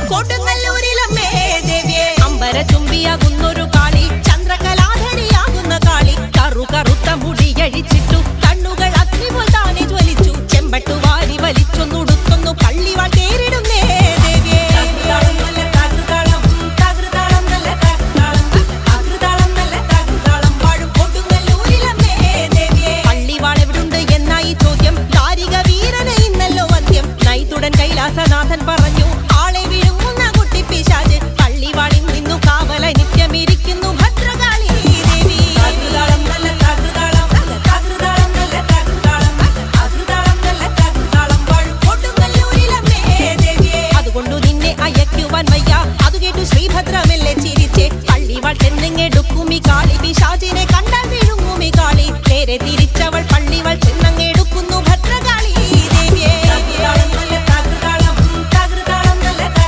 കൊടുങ്ങല്ലൂരിലമ്മേ ദേവിയെ അമ്പരചുംബിയാകുന്നൊരു കാളി ചന്ദ്രകലാധരിയാകുന്ന കാളി കറുത്ത മുടിയഴിച്ചിട്ടു കണ്ണുകൾ അഗ്നിപോൽ താനെ ജ്വലിച്ചു ചെമ്പട്ടു വാരി വലിച്ചൊന്നുടുത്തൊന്നു പള്ളിവാൾ തേരിടുന്നേ ദേവിയെ പള്ളിവാളെവിടുണ്ട് എന്നായി ചോദ്യം കാരിക വീരനെ ഇന്നല്ലോ വന്ധ്യം നൈതുടൻ കൈലാസനാഥൻ പറഞ്ഞു ആളെ വിഴുങ്ങുന്ന കുട്ടി പിശാച് പള്ളിവാളിൽ നിന്നു കാവല നിത്യമിരിക്കുന്നു ഭദ്രകാളി ദേവി അതുകൊണ്ടു നിന്നെ അയക്കുവാൻ വയ്യ അതു കേട്ടു ശ്രീഭദ്രമെല്ലെ ചിരിച്ചേ പള്ളിവാൾ ചെന്നെടുക്കുമി കാളി പിശാചിനെ കണ്ടാൽ വിഴുങ്ങുമി കാളി നേരെ തിരിച്ചു